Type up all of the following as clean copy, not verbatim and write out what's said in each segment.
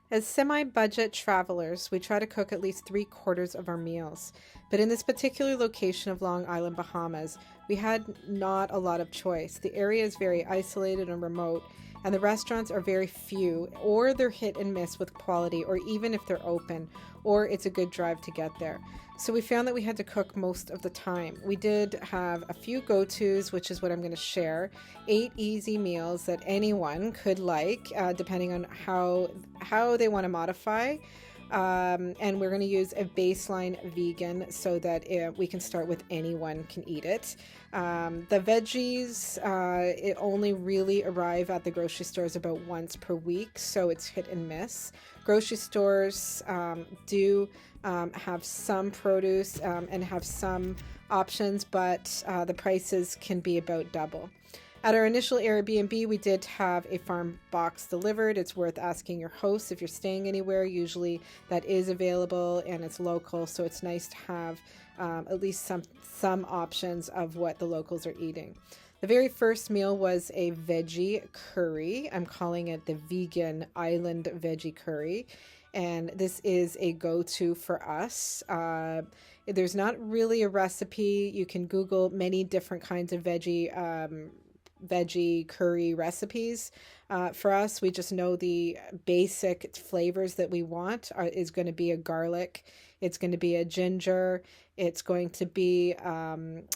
As semi-budget travelers, we try to cook at least three-quarters of our meals. But in this particular location of Long Island, Bahamas, we had not a lot of choice. The area is very isolated and remote, and the restaurants are very few, or they're hit and miss with quality, or even if they're open, or it's a good drive to get there. So we found that we had to cook most of the time. We did have a few go-tos, which is what I'm going to share. 8 easy meals that anyone could like, depending on how they want to modify. And we're going to use a baseline vegan so that we can start with anyone can eat it. The veggies, it only really arrive at the grocery stores about once per week, so it's hit and miss. Grocery stores do have some produce and have some options, but the prices can be about double. At our initial Airbnb, we did have a farm box delivered. It's worth asking your host if you're staying anywhere. Usually that is available and it's local, so it's nice to have at least some options of what the locals are eating. The very first meal was a veggie curry. I'm calling it the vegan island veggie curry. And this is a go-to for us. There's not really a recipe. You can Google many different kinds of veggie curry recipes. For us, we just know the basic flavors that we want is going to be a garlic, it's going to be a ginger, it's going to be and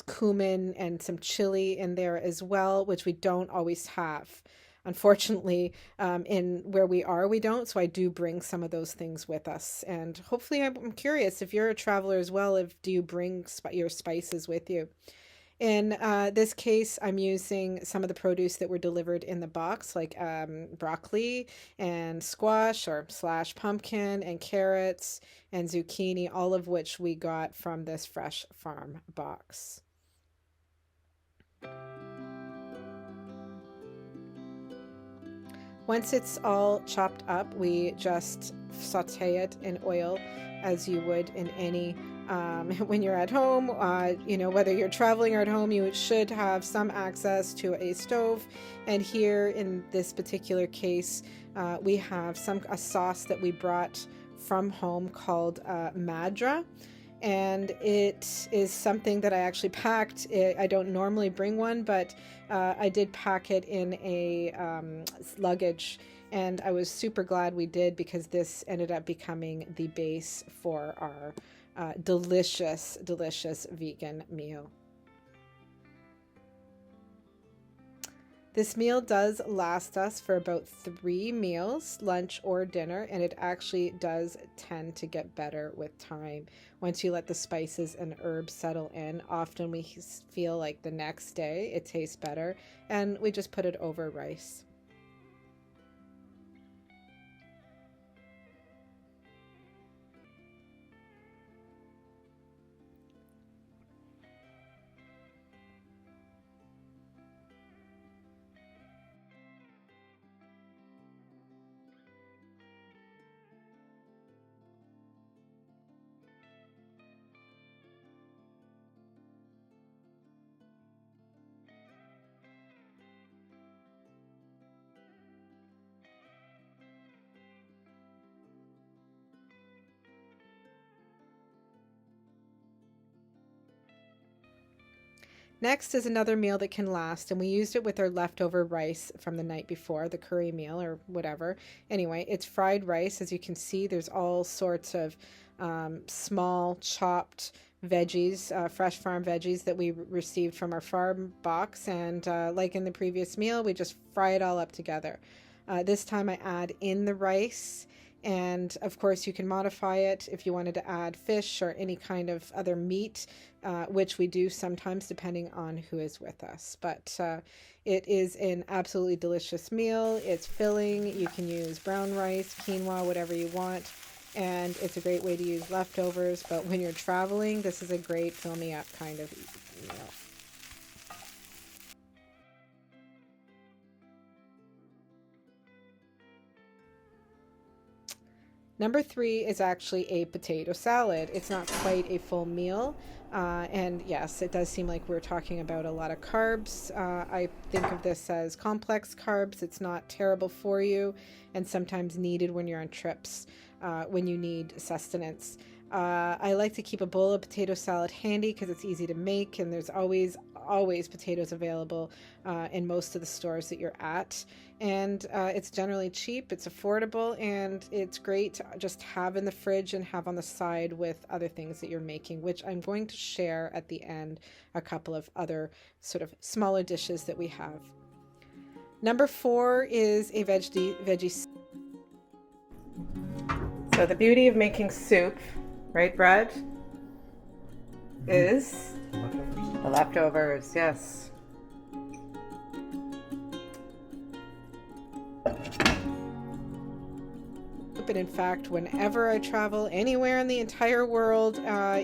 cumin and some chili in there as well, which we don't always have. Unfortunately, in where we are, we don't. So I do bring some of those things with us. And hopefully, I'm curious if you're a traveler as well, if do you bring your spices with you? In this case, I'm using some of the produce that were delivered in the box, like broccoli and squash or slash pumpkin and carrots and zucchini, all of which we got from this fresh farm box. Once it's all chopped up, we just saute it in oil as you would in any when you're at home. Whether you're traveling or at home, you should have some access to a stove. And here in this particular case, we have a sauce that we brought from home called Madras, and it is something that I actually packed. I don't normally bring one, but I did pack it in a luggage, and I was super glad we did because this ended up becoming the base for our delicious, delicious vegan meal. This meal does last us for about 3 meals, lunch or dinner, and it actually does tend to get better with time. Once you let the spices and herbs settle in, often we feel like the next day it tastes better, and we just put it over rice. Next is another meal that can last, and we used it with our leftover rice from the night before, the curry meal or whatever. Anyway, it's fried rice. As you can see, there's all sorts of small chopped veggies, fresh farm veggies that we received from our farm box. And like in the previous meal, we just fry it all up together. This time I add in the rice. And of course, you can modify it if you wanted to add fish or any kind of other meat, which we do sometimes depending on who is with us. But it is an absolutely delicious meal. It's filling. You can use brown rice, quinoa, whatever you want. And it's a great way to use leftovers. But when you're traveling, this is a great fill me up kind of meal. Number 3 is actually a potato salad. It's not quite a full meal. And yes, it does seem like we're talking about a lot of carbs. I think of this as complex carbs. It's not terrible for you and sometimes needed when you're on trips, when you need sustenance. I like to keep a bowl of potato salad handy because it's easy to make, and there's always potatoes available in most of the stores that you're at. And it's generally cheap, it's affordable, and it's great to just have in the fridge and have on the side with other things that you're making, which I'm going to share at the end a couple of other sort of smaller dishes that we have. Number 4 is a veggie soup. So the beauty of making soup, right, Brad, is the leftovers, yes. But in fact, whenever I travel anywhere in the entire world,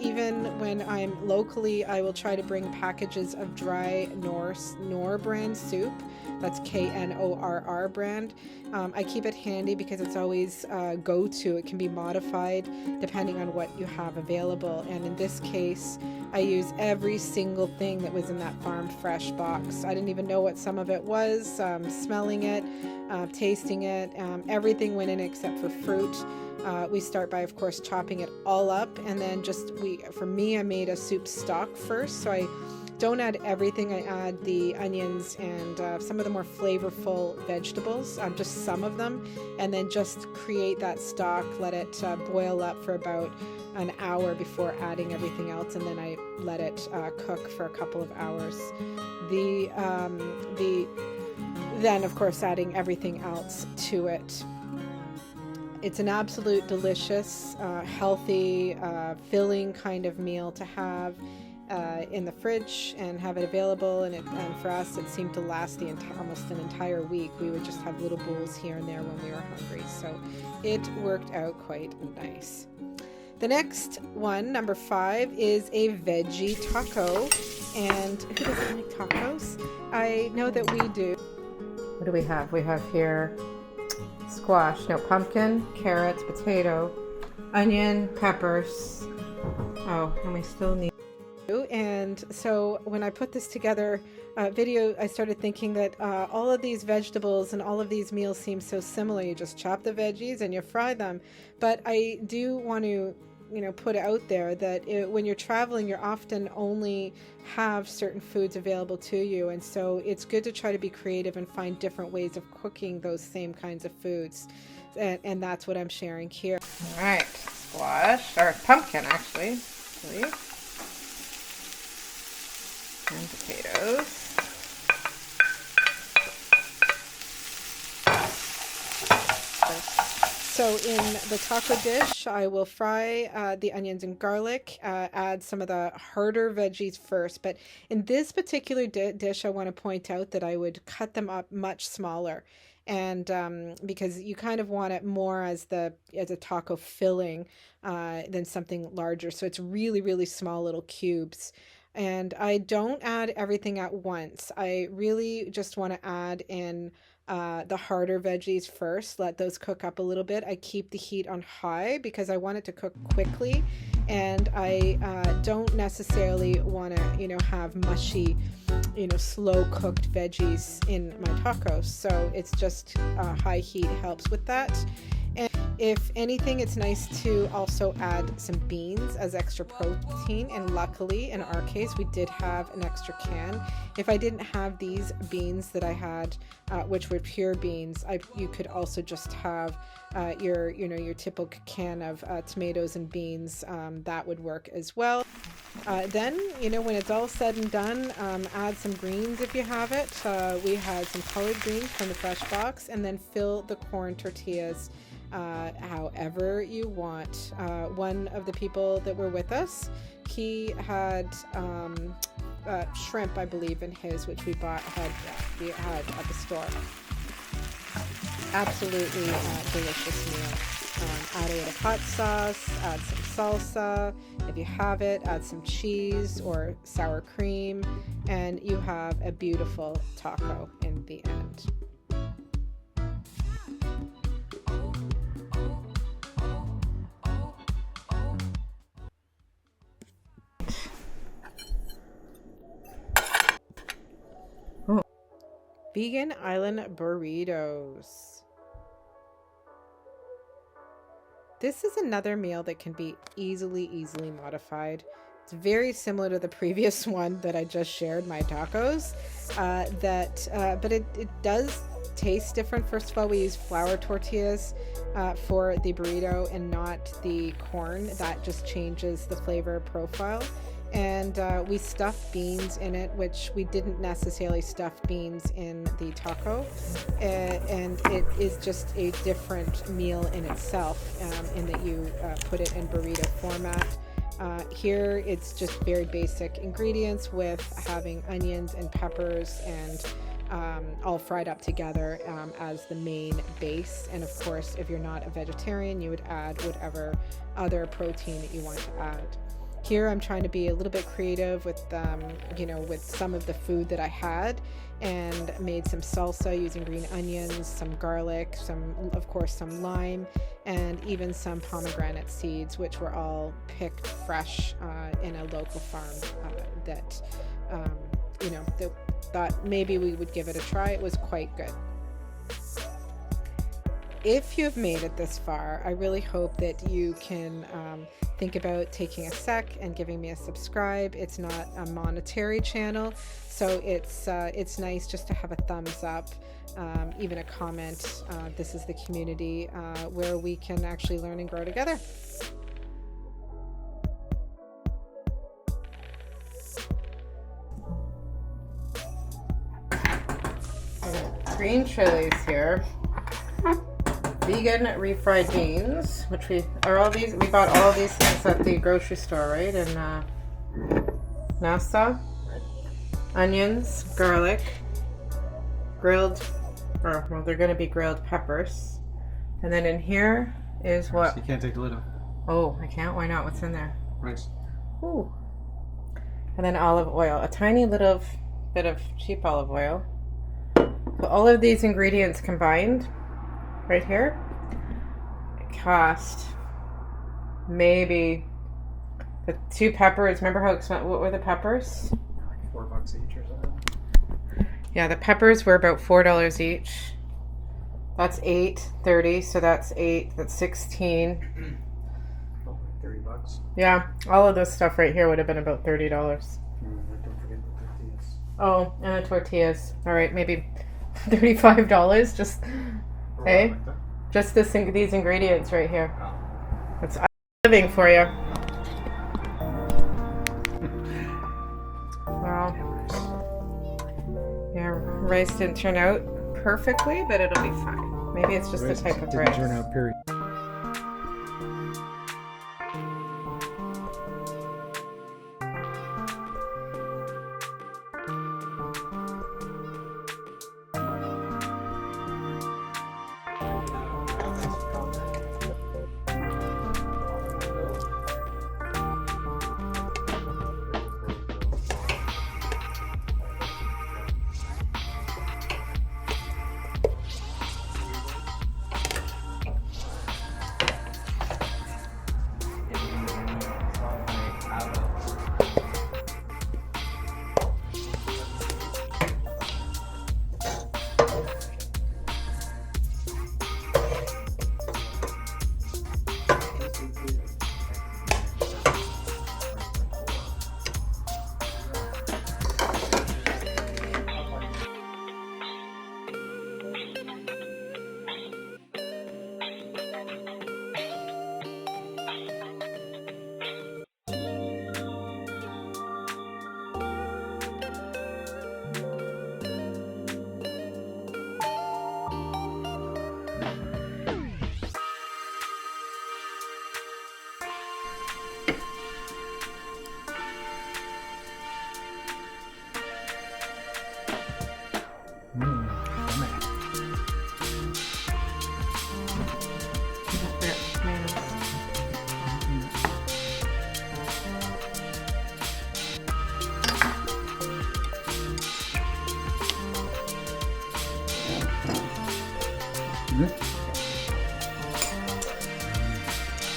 even when I'm locally, I will try to bring packages of dry Knorr brand soup. That's Knorr brand. I keep it handy because it's always go-to. It can be modified depending on what you have available. And in this case, I use every single thing that was in that Farm Fresh box. I didn't even know what some of it was. Smelling it, tasting it, everything went in except for fruit. We start by, of course, chopping it all up, and then for me, I made a soup stock first. So I don't add everything. I add the onions and some of the more flavorful vegetables, just some of them, and then just create that stock, let it boil up for about an hour before adding everything else, and then I let it cook for a couple of hours. Then, of course, adding everything else to it. It's an absolute delicious, healthy, filling kind of meal to have in the fridge and have it available. And for us, it seemed to last almost an entire week. We would just have little bowls here and there when we were hungry. So it worked out quite nice. The next one, number 5, is a veggie taco. And who doesn't like tacos? I know that we do. What do we have? We have here pumpkin, carrots, potato, onion, peppers. Oh, and we still need. And so when I put this together video, I started thinking that all of these vegetables and all of these meals seem so similar. You just chop the veggies and you fry them. But I do want to put out there that when you're traveling, you often only have certain foods available to you, and so it's good to try to be creative and find different ways of cooking those same kinds of foods, and that's what I'm sharing here. All right, squash, or pumpkin actually, and potatoes. So in the taco dish, I will fry the onions and garlic, add some of the harder veggies first. But in this particular dish, I want to point out that I would cut them up much smaller. And because you kind of want it more as a taco filling than something larger. So it's really, really small little cubes. And I don't add everything at once. I really just want to add in the harder veggies first, let those cook up a little bit. I keep the heat on high because I want it to cook quickly, and I don't necessarily want to, have mushy, slow cooked veggies in my tacos. So it's just high heat helps with that. And if anything, it's nice to also add some beans as extra protein, and luckily in our case we did have an extra can. If I didn't have these beans that I had, which were pure beans, you could also just have your typical can of tomatoes and beans. That would work as well. Then, when it's all said and done, add some greens if you have it. We had some collard greens from the fresh box, and then fill the corn tortillas however you want. One of the people that were with us, he had shrimp, I believe, in his, which we had at the store. Absolutely delicious meal. Add a little hot sauce, add some salsa. If you have it, add some cheese or sour cream, and you have a beautiful taco in the end. Vegan Island Burritos. This is another meal that can be easily modified. It's very similar to the previous one that I just shared, my tacos, but it does taste different. First of all, we use flour tortillas for the burrito and not the corn. That just changes the flavor profile. And we stuff beans in it, which we didn't necessarily stuff beans in the taco. And it is just a different meal in itself, in that you put it in burrito format. Here it's just very basic ingredients with having onions and peppers and all fried up together as the main base. And of course, if you're not a vegetarian, you would add whatever other protein that you want to add. Here I'm trying to be a little bit creative with with some of the food that I had, and made some salsa using green onions, some garlic, of course some lime, and even some pomegranate seeds, which were all picked fresh in a local farm that thought maybe we would give it a try. It was quite good. If you've made it this far, I really hope that you can think about taking a sec and giving me a subscribe. It's not a monetary channel, so it's nice just to have a thumbs up, even a comment. This is the community where we can actually learn and grow together. Green chilies here. Vegan refried beans, which we bought all these things at the grocery store, right? In Nassau. Onions, garlic, they're going to be grilled peppers. And then in here is what? You can't take the lid off. Oh, I can't? Why not? What's in there? Rice. Ooh. And then olive oil, a tiny little bit of cheap olive oil. So all of these ingredients combined right here cost maybe the 2 peppers. Remember how expensive? What were the peppers? Like $4 each or something. Yeah, the peppers were about $4 each. That's $8.30, so that's 8. That's 16. Oh, $30. Yeah, all of this stuff right here would have been about $30. Don't forget the tortillas. Oh, and the tortillas. All right, maybe $35. Just hey, just these ingredients right here. That's living for you. Well, yeah, rice didn't turn out perfectly, but it'll be fine. Maybe it's just the type of rice. Didn't turn out, period.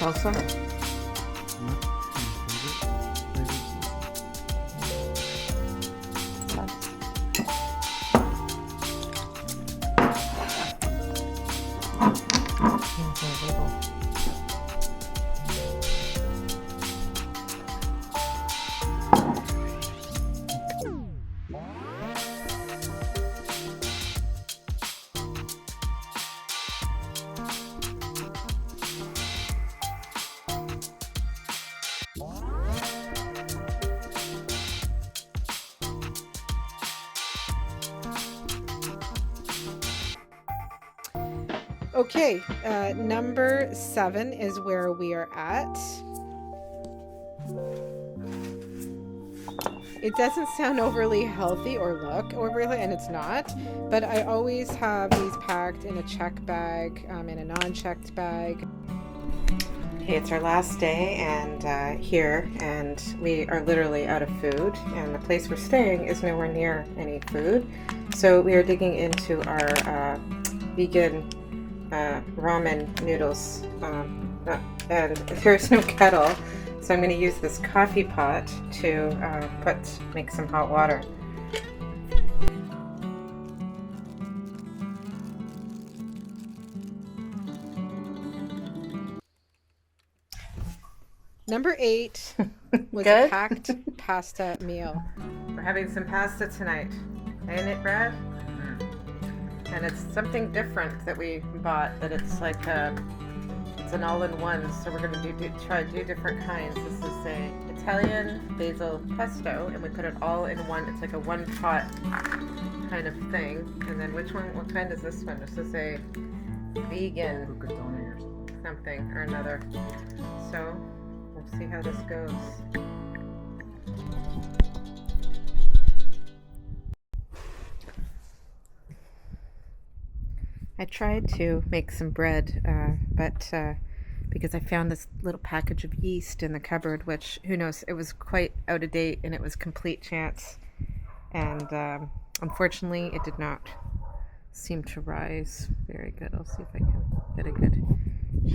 Salsa. Okay, number 7 is where we are at. It doesn't sound overly healthy or look overly, and it's not, but I always have these packed in a check bag, in a non-checked bag. Okay, it's our last day and here, and we are literally out of food, and the place we're staying is nowhere near any food. So we are digging into our vegan ramen noodles, and there's no kettle, so I'm going to use this coffee pot to make some hot water. Number 8 was a packed pasta meal. We're having some pasta tonight, ain't it, Brad? And it's something different that we bought, that it's like it's an all-in-one, so we're going to try to do different kinds. This is a Italian basil pesto, and we put it all in one. It's like a one-pot kind of thing. And then what kind is this one? This is a vegan something or another. So we'll see how this goes. I tried to make some bread, but because I found this little package of yeast in the cupboard, which, who knows, it was quite out of date and it was complete chance. And unfortunately, it did not seem to rise very good. I'll see if I can get a good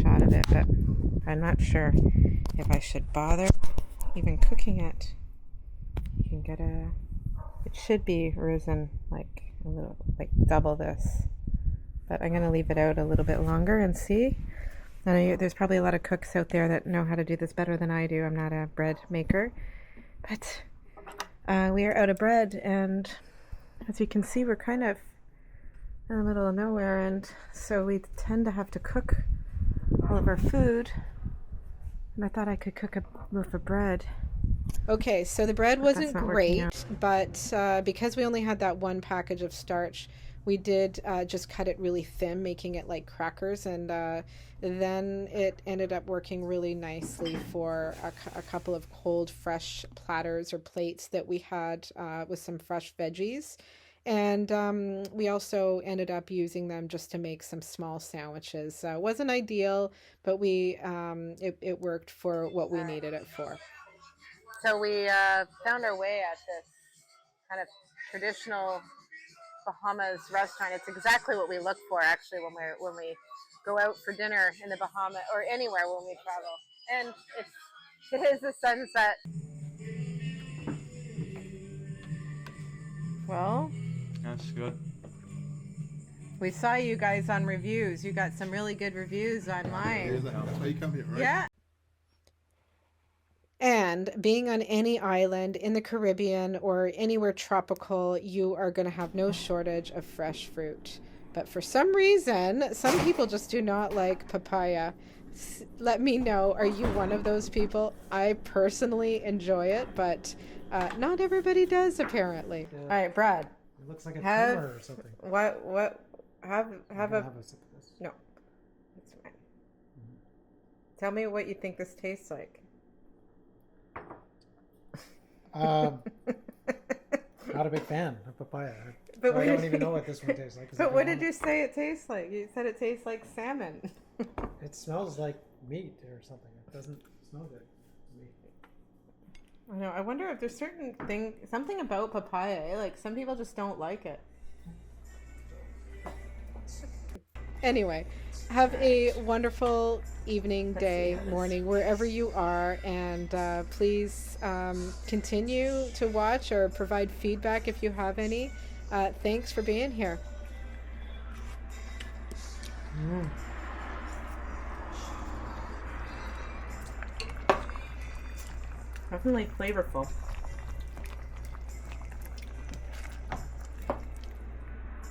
shot of it, but I'm not sure if I should bother even cooking it. You can get it should be risen like a little, like double this. But I'm going to leave it out a little bit longer and see. I know there's probably a lot of cooks out there that know how to do this better than I do. I'm not a bread maker. But we are out of bread, and as you can see, we're kind of in the middle of nowhere, and so we tend to have to cook all of our food. And I thought I could cook a loaf of bread. Okay, so the bread wasn't great, but because we only had that one package of starch, we did just cut it really thin, making it like crackers, and then it ended up working really nicely for a couple of cold, fresh platters or plates that we had with some fresh veggies. And we also ended up using them just to make some small sandwiches. It wasn't ideal, but it worked for what we needed it for. So we found our way at this kind of traditional Bahamas restaurant. It's exactly what we look for, actually, when we go out for dinner in the Bahamas or anywhere when we travel. And it is the sunset. Well, that's good. We saw you guys on reviews. You got some really good reviews online. That's why you come here, right? Yeah. And being on any island in the Caribbean or anywhere tropical, you are going to have no shortage of fresh fruit. But for some reason, some people just do not like papaya. Let me know, are you one of those people? I personally enjoy it, but not everybody does, apparently. Yeah. All right, Brad. It looks like a tumor or something. What? Have a sip of this. No. That's fine. Tell me what you think this tastes like. Not a big fan of papaya. But I don't even know what this one tastes like. But what did you say it tastes like? You said it tastes like salmon. It smells like meat or something. It doesn't smell good to me. I know. I wonder if there's something about papaya. Like, some people just don't like it. Anyway, have a wonderful evening, day, morning, wherever you are, and please continue to watch or provide feedback if you have any. Thanks for being here. Definitely flavorful.